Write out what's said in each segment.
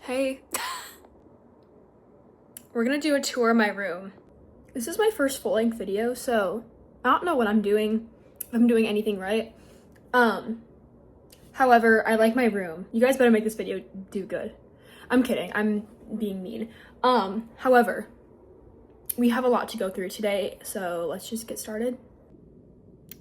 Hey. We're gonna do a tour of my room. This is my first full-length video, so I don't know what I'm doing, if I'm doing anything right. However, I like my room. You guys better make this video do good. I'm kidding, I'm being mean. However, we have a lot to go through today, so let's just get started.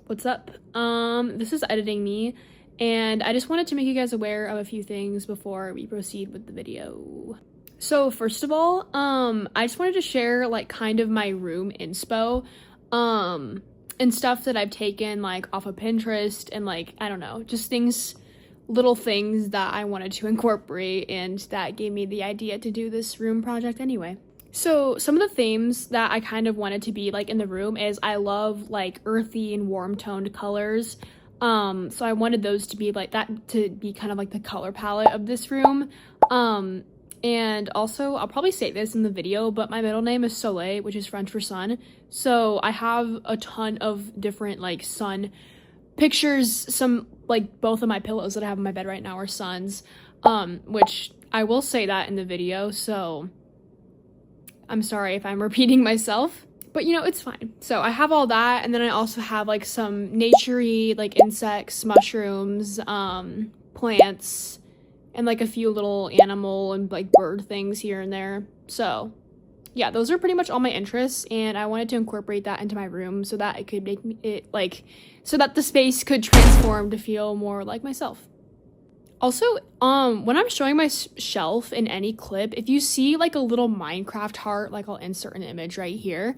What's up? This is editing me, and I just wanted to make you guys aware of a few things before we proceed with the video. So first of all, I just wanted to share like kind of my room inspo, and stuff that I've taken like off of Pinterest and like, I don't know, just things, little things that I wanted to incorporate and that gave me the idea to do this room project anyway. So some of the themes that I kind of wanted to be like in the room is I love like earthy and warm toned colors. So I wanted those to be like that, to be kind of like the color palette of this room. And also, I'll probably say this in the video, but my middle name is Soleil, which is French for sun. So I have a ton of different like sun pictures. Some like both of my pillows that I have on my bed right now are suns, which I will say that in the video. So I'm sorry if I'm repeating myself, but you know, it's fine. So I have all that. And then I also have like some nature-y, like insects, mushrooms, plants, and like a few little animal and like bird things here and there. So yeah, those are pretty much all my interests, and I wanted to incorporate that into my room so that it could make it like, so that the space could transform to feel more like myself. Also, when I'm showing my shelf in any clip, if you see like a little Minecraft heart, like I'll insert an image right here,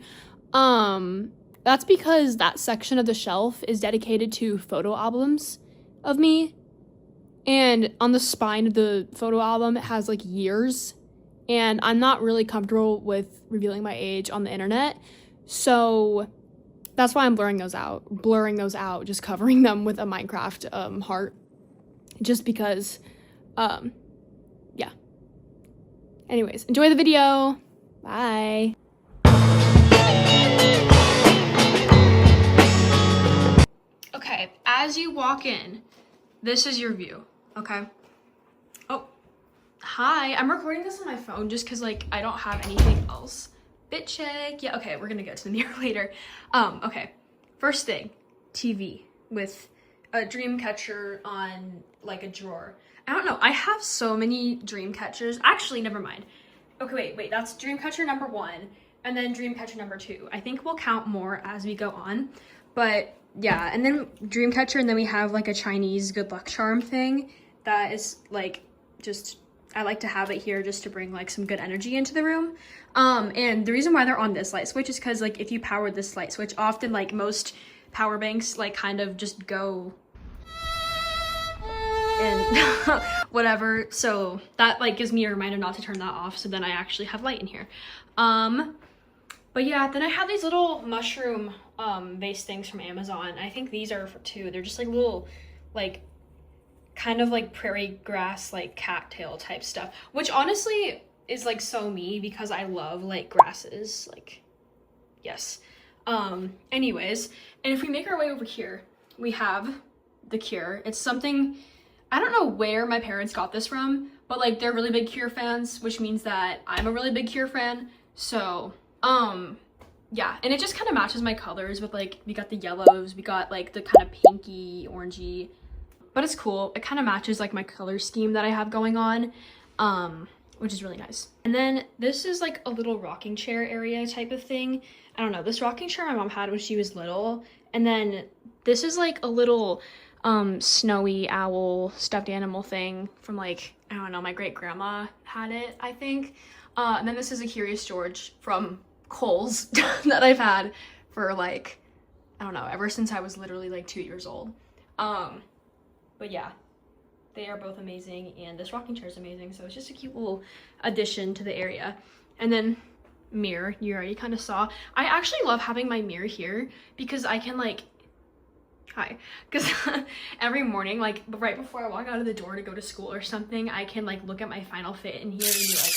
that's because that section of the shelf is dedicated to photo albums of me. And on the spine of the photo album, it has like years, and I'm not really comfortable with revealing my age on the internet. So that's why I'm blurring those out, just covering them with a Minecraft heart, just because, yeah. Anyways, enjoy the video. Bye. Okay, as you walk in, this is your view, okay? Oh, hi. I'm recording this on my phone just because, like, I don't have anything else. Bit check. Yeah, okay, we're gonna get to the mirror later. Okay. First thing, TV with a dream catcher on, like, a drawer. I don't know. I have so many dream catchers. Actually, never mind. Okay, wait. That's dream catcher number 1, and then dream catcher number 2. I think we'll count more as we go on, but yeah, and then Dreamcatcher, and then we have like a Chinese good luck charm thing that is like, just, I like to have it here just to bring like some good energy into the room. And the reason why they're on this light switch is because like if you power this light switch, often like most power banks like kind of just go and whatever, so that like gives me a reminder not to turn that off, so then I actually have light in here. But yeah, then I have these little mushroom vase things from Amazon. I think these are for 2. They're just like little, like, kind of like prairie grass, like cattail type stuff, which honestly is like so me because I love like grasses, like, yes. Anyways, and if we make our way over here, we have the Cure. It's something, I don't know where my parents got this from, but like they're really big Cure fans, which means that I'm a really big Cure fan. So yeah, and it just kind of matches my colors with like, we got the yellows, we got like the kind of pinky orangey, but it's cool. It kind of matches like my color scheme that I have going on, which is really nice. And then this is like a little rocking chair area type of thing. I don't know, this rocking chair my mom had when she was little, and then this is like a little snowy owl stuffed animal thing from like, I don't know, my great grandma had it, I think. And then this is a Curious George from Kohl's that I've had for like, I don't know, ever since I was literally like 2 years old. But yeah, they are both amazing, and this rocking chair is amazing, so it's just a cute little addition to the area. And then mirror, you already kind of saw. I actually love having my mirror here because I can like, hi, because every morning, like right before I walk out of the door to go to school or something, I can like look at my final fit in here and be like,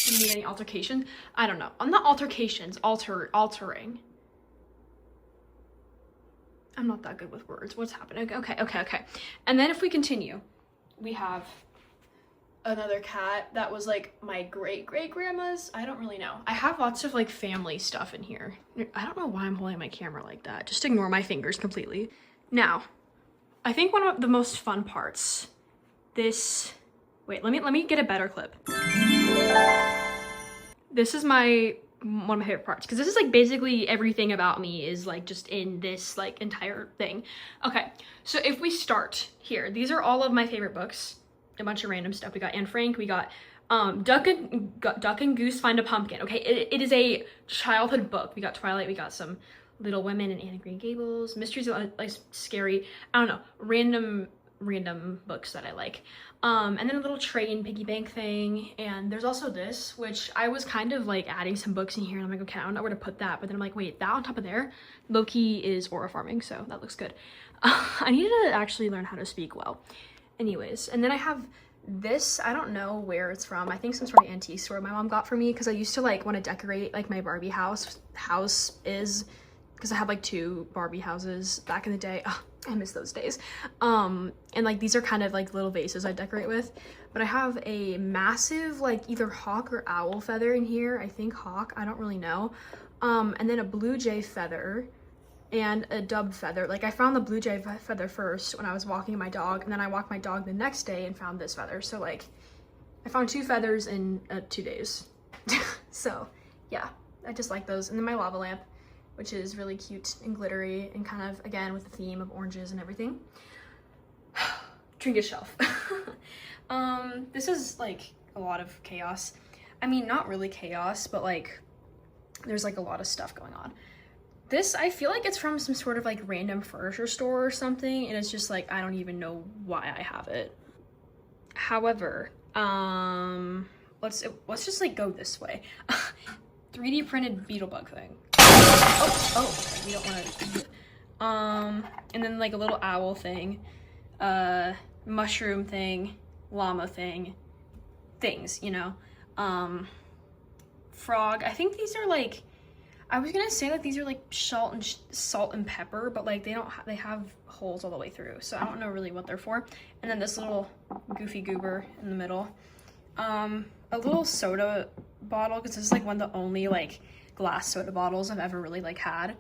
do you need any altercation? I don't know. I'm not altercations, altering. I'm not that good with words. What's happening? Okay. And then if we continue, we have another cat that was like my great-great-grandma's. I don't really know. I have lots of like family stuff in here. I don't know why I'm holding my camera like that. Just ignore my fingers completely. Now, I think one of the most fun parts, this, wait, let me get a better clip. This is one of my favorite parts, because this is like basically everything about me is like just in this like entire thing. Okay, so if we start here, these are all of my favorite books, a bunch of random stuff. We got Anne Frank, we got Duck and Goose Find a Pumpkin. Okay, it is a childhood book. We got Twilight, we got some Little Women and Anne of Green Gables, mysteries, like scary, I don't know, random books that I like. And then a little train piggy bank thing. And there's also this, which I was kind of like adding some books in here, and I'm like, okay, I don't know where to put that. But then I'm like, wait, that on top of there, low-key is aura farming, so that looks good. I needed to actually learn how to speak well. Anyways, and then I have this, I don't know where it's from. I think some sort of antique store my mom got for me, because I used to like want to decorate like my Barbie house is, because I had like 2 Barbie houses back in the day. Oh, I miss those days. And like these are kind of like little vases I decorate with. But I have a massive like either hawk or owl feather in here. I think hawk, I don't really know. And then a blue jay feather and a dove feather. Like I found the blue jay feather first when I was walking my dog, and then I walked my dog the next day and found this feather. So like I found 2 feathers in 2 days. So yeah, I just like those. And then my lava lamp, which is really cute and glittery and kind of, again, with the theme of oranges and everything. Trinket shelf. This is like a lot of chaos. I mean, not really chaos, but like there's like a lot of stuff going on. This, I feel like it's from some sort of like random furniture store or something, and it's just like, I don't even know why I have it. However, let's just like go this way. 3D printed beetle bug thing. Oh, we don't want to. And then like a little owl thing, mushroom thing, llama thing, things, you know. Frog. I think these are like, I was gonna say that these are like salt and pepper, but like they have holes all the way through, so I don't know really what they're for. And then this little goofy goober in the middle. A little soda bottle, because this is like one of the only like glass soda bottles I've ever really like had.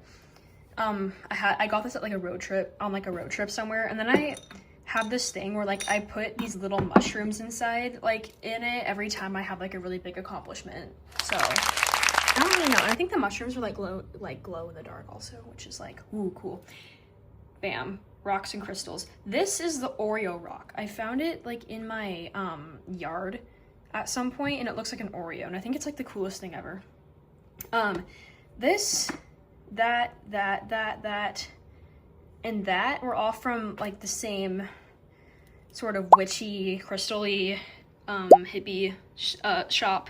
I got this at like a road trip somewhere, and then I have this thing where like I put these little mushrooms inside like in it every time I have like a really big accomplishment. So I don't really know. I think the mushrooms are like glow in the dark also, which is like, ooh, cool. Bam. Rocks and crystals. This is the Oreo rock. I found it like in my yard at some point, and it looks like an Oreo, and I think it's like the coolest thing ever. This, that, and that were all from like the same sort of witchy, crystal-y, hippie shop.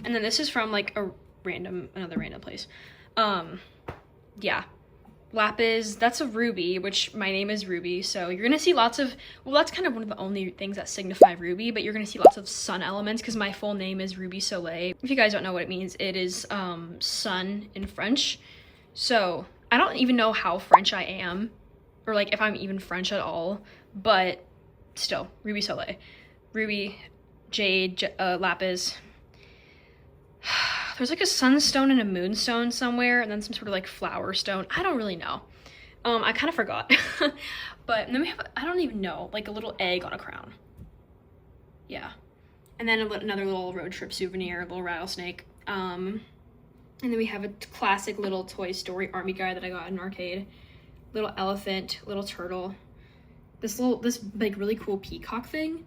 And then this is from like another random place. Yeah. Lapis, that's a ruby, which my name is Ruby, so you're gonna see lots of, well, that's kind of one of the only things that signify ruby, but you're gonna see lots of sun elements, because my full name is Ruby Soleil. If you guys don't know what it means, it is sun in French. So I don't even know how French I am, or like if I'm even French at all, but still, Ruby Soleil. Ruby, jade, lapis. There's like a sunstone and a moonstone somewhere, and then some sort of like flower stone. I don't really know. I kind of forgot. But then we have, I don't even know, like a little egg on a crown. Yeah. And then another little road trip souvenir, a little rattlesnake. And then we have a classic little Toy Story army guy that I got in an arcade. Little elephant, little turtle. This like really cool peacock thing.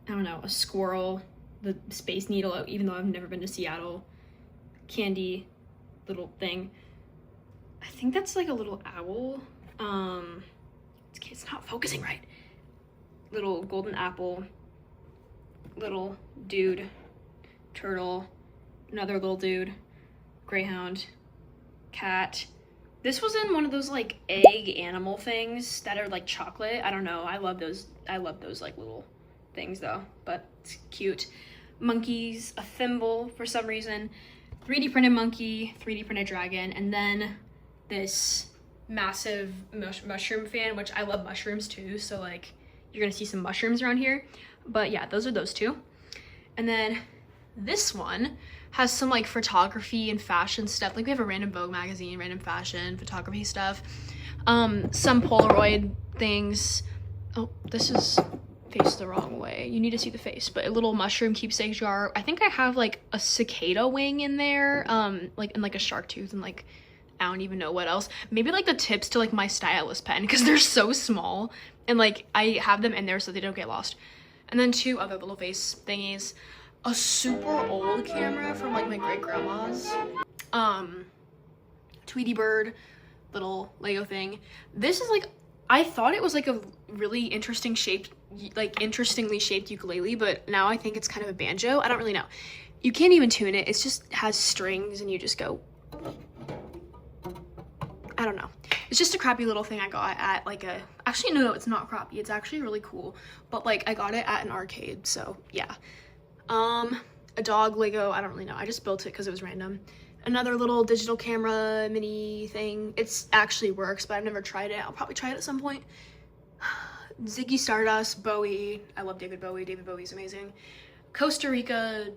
I don't know, a squirrel, the Space Needle, even though I've never been to Seattle. Candy little thing. I think that's like a little owl. It's not focusing right. Little golden apple, little dude, turtle, another little dude, greyhound, cat. This was in one of those like egg animal things that are like chocolate. I don't know. I love those like little things though, but it's cute. Monkeys, a thimble for some reason. 3D printed monkey, 3D printed dragon, and then this massive mushroom fan, which I love mushrooms too, so like you're gonna see some mushrooms around here. But yeah, those are those two. And then this one has some like photography and fashion stuff. Like we have a random Vogue magazine, random fashion, photography stuff. Some Polaroid things. Oh, this is faced the wrong way. You need to see the face, but a little mushroom keepsake jar. I think I have like a cicada wing in there, like and like a shark tooth and like I don't even know what else. Maybe like the tips to like my stylus pen because they're so small and like I have them in there so they don't get lost. And then two other little face thingies. A super old camera from like my great grandma's. Tweety bird little Lego thing. This is like, I thought it was like a really interesting shaped, like interestingly shaped ukulele, but now I think it's kind of a banjo. I don't really know. You can't even tune it. It just has strings and you just go. I don't know. It's just a crappy little thing I got at like a, actually no, it's not crappy. It's actually really cool, but like I got it at an arcade. So yeah. A dog Lego, I don't really know. I just built it because it was random. Another little digital camera mini thing. It's actually works, but I've never tried it. I'll probably try it at some point. Ziggy Stardust, Bowie. I love David Bowie. David Bowie's amazing. Costa Rica,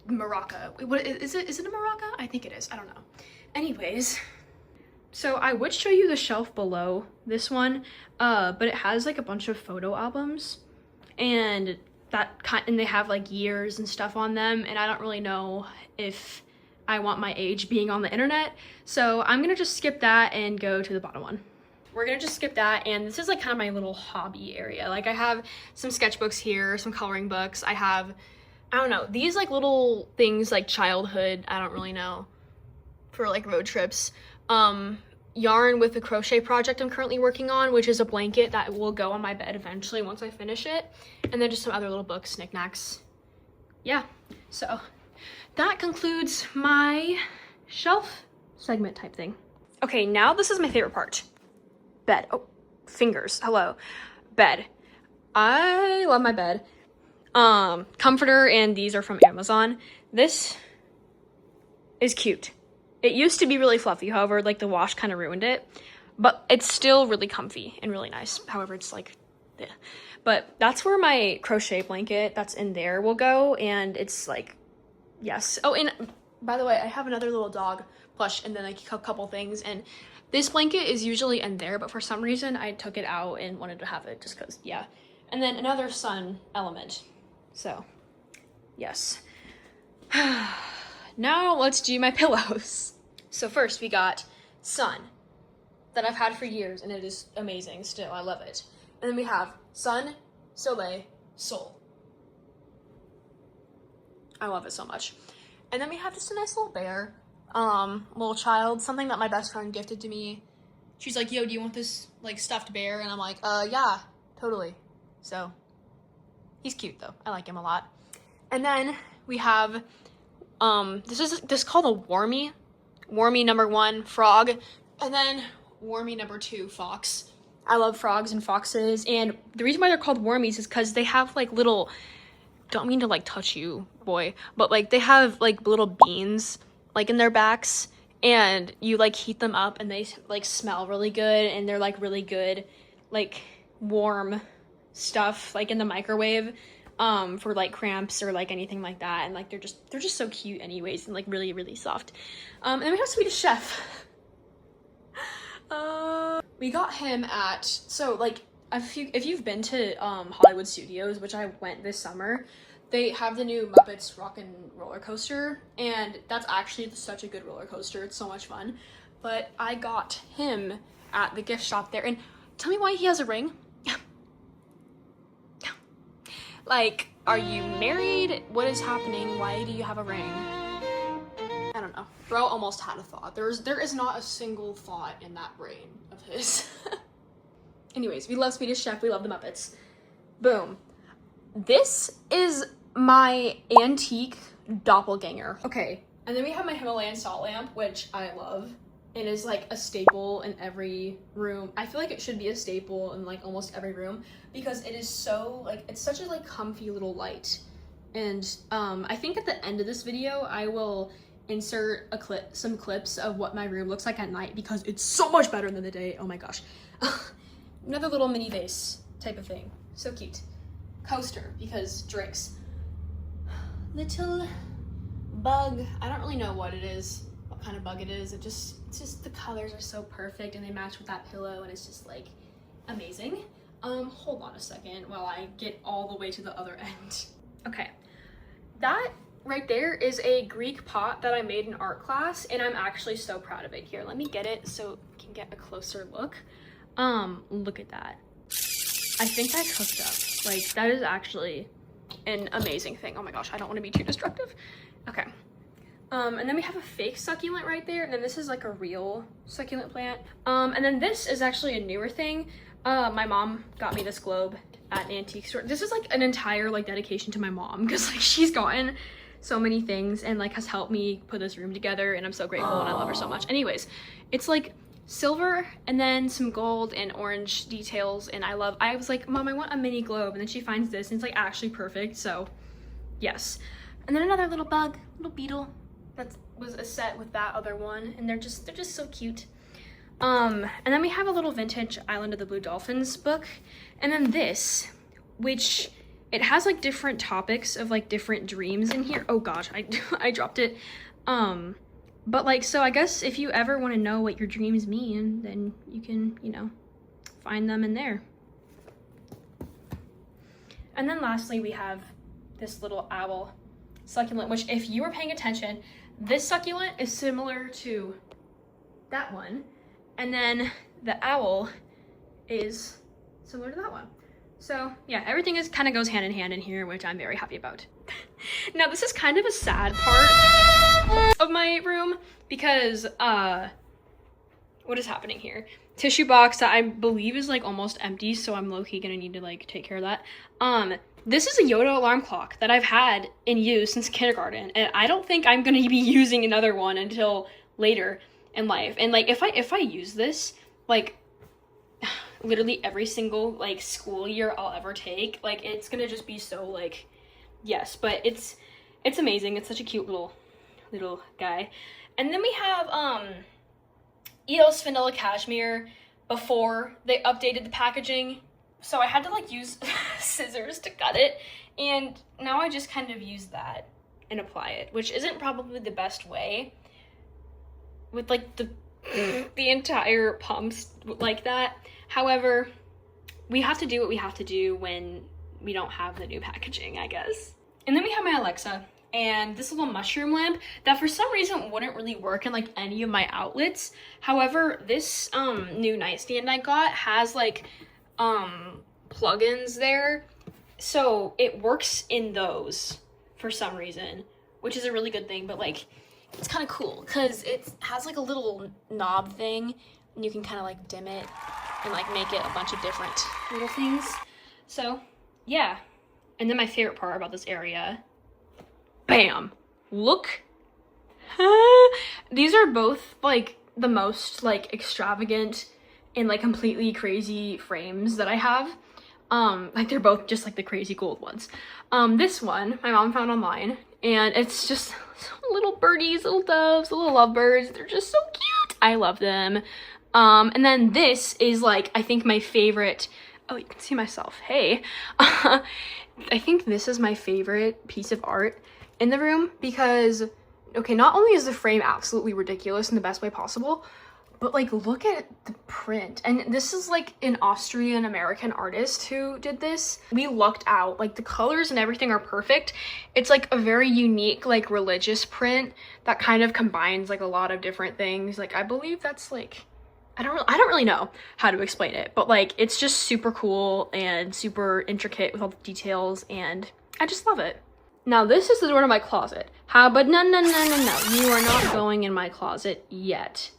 maraca. What is it? Is it a maraca? I think it is. I don't know. Anyways, so I would show you the shelf below this one, but it has like a bunch of photo albums, and and they have like years and stuff on them, and I don't really know if I want my age being on the internet, so I'm gonna just skip that and go to the bottom one. We're gonna just skip that, and this is like kind of my little hobby area. Like I have some sketchbooks here, some coloring books. I have, I don't know, these like little things like childhood, I don't really know, for like road trips. Yarn with the crochet project I'm currently working on, which is a blanket that will go on my bed eventually once I finish it. And then just some other little books, knickknacks. Yeah, so that concludes my shelf segment type thing. Okay, now this is my favorite part. Bed. Oh, fingers. Hello. Bed. I love my bed. Comforter, and these are from Amazon. This is cute. It used to be really fluffy, however, like the wash kind of ruined it, but it's still really comfy and really nice. However, it's like, yeah. But that's where my crochet blanket that's in there will go, and it's like, yes. Oh, and by the way, I have another little dog plush and then like a couple things, and this blanket is usually in there, but for some reason I took it out and wanted to have it just because, yeah. And then another sun element. So, yes. Now let's do my pillows. So first we got sun that I've had for years, and it is amazing still. I love it. And then we have sun, soleil, sol. I love it so much. And then we have just a nice little bear, little child, something that my best friend gifted to me. She's like, yo, do you want this like stuffed bear? And I'm like, yeah, totally. So he's cute though. I like him a lot. And then we have, this is called a Warmy. Warmy #1, frog, and then Warmy #2, fox. I love frogs and foxes, and the reason why they're called Warmies is because they have like little, don't mean to like touch you, boy, but like they have like little beans like in their backs, and you like heat them up and they like smell really good, and they're like really good like warm stuff like in the microwave for like cramps or like anything like that, and like they're just so cute anyways, and like really really soft. And then we have Swedish Chef. We got him at, so like if you've been to Hollywood Studios, which I went this summer, they have the new Muppets Rockin' Roller Coaster, and that's actually such a good roller coaster. It's so much fun. But I got him at the gift shop there, and tell me why he has a ring. Like, are you married? What is happening? Why do you have a ring? I don't know. Bro almost had a thought. There is not a single thought in that brain of his. Anyways, we love Swedish Chef. We love the Muppets. Boom. This is my antique doppelganger. Okay, and then we have my Himalayan salt lamp, which I love. It is like a staple in every room. I feel like it should be a staple in like almost every room because it is so like, it's such a like comfy little light. And I think at the end of this video, I will insert some clips of what my room looks like at night because it's so much better than the day. Oh my gosh. Another little mini vase type of thing. So cute. Coaster because drinks. little bug. I don't really know what it is, what kind of bug it is. It's just the colors are so perfect and they match with that pillow and it's just like amazing. Hold on a second while I get all the way to the other end. Okay, that right there is a Greek pot that I made in art class and I'm actually so proud of it. Here, let me get it so you can get a closer look. Look at that. I think I cooked up. Like, that is actually an amazing thing. Oh my gosh, I don't want to be too destructive. Okay. And then we have a fake succulent right there, and then this is like a real succulent plant. And then this is actually a newer thing. My mom got me this globe at an antique store. This is like an entire like dedication to my mom because like she's gotten so many things and like has helped me put this room together, and I'm so grateful and I love her so much. Anyways, it's like silver and then some gold and orange details, and I was like, Mom, I want a mini globe, and then she finds this and it's like actually perfect, so yes. And then another little bug, little beetle that was a set with that other one, and they're just so cute. And then we have a little vintage Island of the Blue Dolphins book, and then this, which it has like different topics of like different dreams in here. Oh gosh, I dropped it. But like, so I guess if you ever want to know what your dreams mean, then you can, you know, find them in there. And then lastly, we have this little owl succulent, which if you were paying attention, this succulent is similar to that one. And then the owl is similar to that one. So yeah, everything is kind of goes hand in hand in here, which I'm very happy about. Now this is kind of a sad part of my room because what is happening here? Tissue box that I believe is like almost empty, so I'm low-key gonna need to like take care of that. This is a Yoda alarm clock that I've had in use since kindergarten, and I don't think I'm gonna be using another one until later in life. And like if I use this like literally every single like school year I'll ever take, like it's gonna just be so like, yes, but it's amazing. It's such a cute little guy. And then we have EOS Vanilla Cashmere before they updated the packaging, so I had to like use scissors to cut it, and now I just kind of use that and apply it, which isn't probably the best way with like the entire pumps like that. However, we have to do what we have to do when we don't have the new packaging, I guess. And then we have my Alexa and this little mushroom lamp that for some reason wouldn't really work in like any of my outlets. However, this new nightstand I got has like plugins there, so it works in those for some reason, which is a really good thing. But like, it's kind of cool because it has like a little knob thing and you can kind of like dim it and like make it a bunch of different little things. So yeah. And then my favorite part about this area, bam, look. These are both like the most like extravagant and like completely crazy frames that I have. Like they're both just like the crazy gold ones. This one my mom found online, and it's just little birdies, little doves, little lovebirds. They're just so cute. I love them. And then this is like, I think my favorite. Oh, you can see myself. Hey. I think this is my favorite piece of art in the room because, okay, not only is the frame absolutely ridiculous in the best way possible, but like look at the print. And this is like an Austrian American artist who did this. We lucked out, like the colors and everything are perfect. It's like a very unique like religious print that kind of combines like a lot of different things. Like I believe that's like, I don't really know how to explain it, but like it's just super cool and super intricate with all the details, and I just love it. Now this is the door to my closet. But no, you are not going in my closet yet.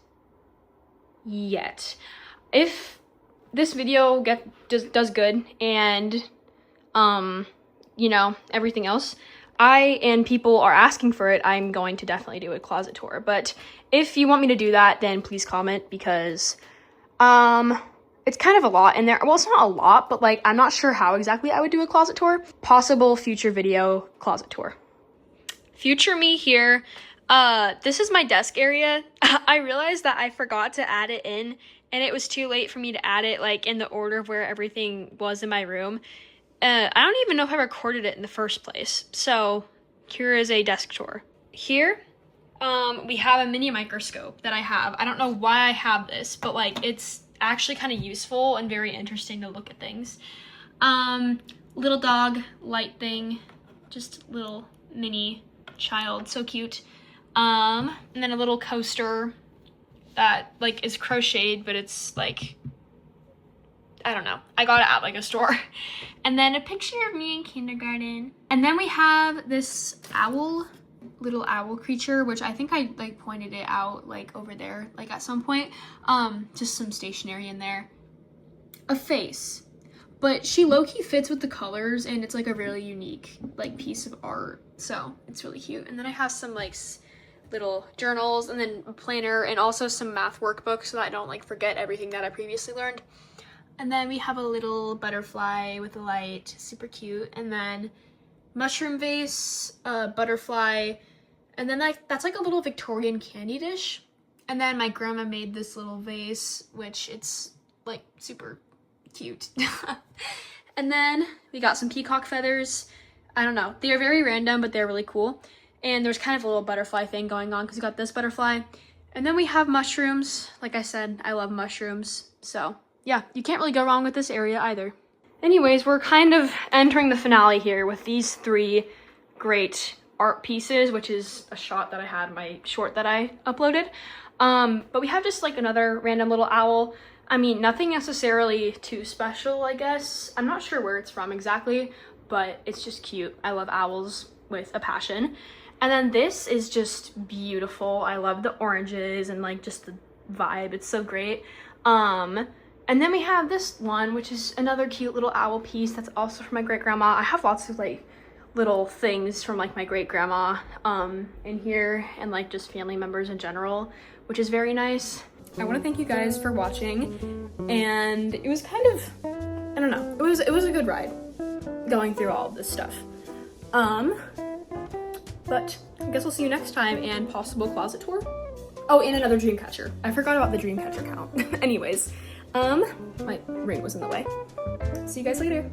If this video does good and you know, everything else, and people are asking for it, I'm going to definitely do a closet tour. But if you want me to do that, then please comment, because it's kind of a lot in there. Well, it's not a lot, but like I'm not sure how exactly I would do a closet tour. Possible future video closet tour. Future me here. This is my desk area. I realized that I forgot to add it in, and it was too late for me to add it like in the order of where everything was in my room. I don't even know if I recorded it in the first place. So here is a desk tour. Here, we have a mini microscope that I have. I don't know why I have this, but like it's actually kind of useful and very interesting to look at things. Little dog light thing, just little mini child, so cute. And then a little coaster that like is crocheted, but it's like, I don't know, I got it at like a store. And then a picture of me in kindergarten. And then we have this owl, little owl creature, which I think I like pointed it out like over there, like at some point. Just some stationery in there. A face, but she low-key fits with the colors, and it's like a really unique like piece of art, so it's really cute. And then I have some like little journals, and then a planner, and also some math workbooks so that I don't like forget everything that I previously learned. And then we have a little butterfly with a light, super cute. And then mushroom vase, butterfly, and then like that's like a little Victorian candy dish. And then my grandma made this little vase, which it's like super cute. And then we got some peacock feathers. I don't know, they are very random, but they're really cool. And there's kind of a little butterfly thing going on because we got this butterfly. And then we have mushrooms. Like I said, I love mushrooms. So yeah, you can't really go wrong with this area either. Anyways, we're kind of entering the finale here with these 3 great art pieces, which is a shot that I had in my short that I uploaded. But we have just like another random little owl. I mean, nothing necessarily too special, I guess. I'm not sure where it's from exactly, but it's just cute. I love owls with a passion. And then this is just beautiful. I love the oranges and like just the vibe. It's so great. And then we have this one, which is another cute little owl piece that's also from my great grandma. I have lots of like little things from like my great grandma in here, and like just family members in general, which is very nice. I want to thank you guys for watching, and it was kind of, I don't know, it was a good ride going through all of this stuff. But I guess we'll see you next time, and possible closet tour. Oh, and another dream catcher. I forgot about the dream catcher count. Anyways, my ring was in the way. See you guys later.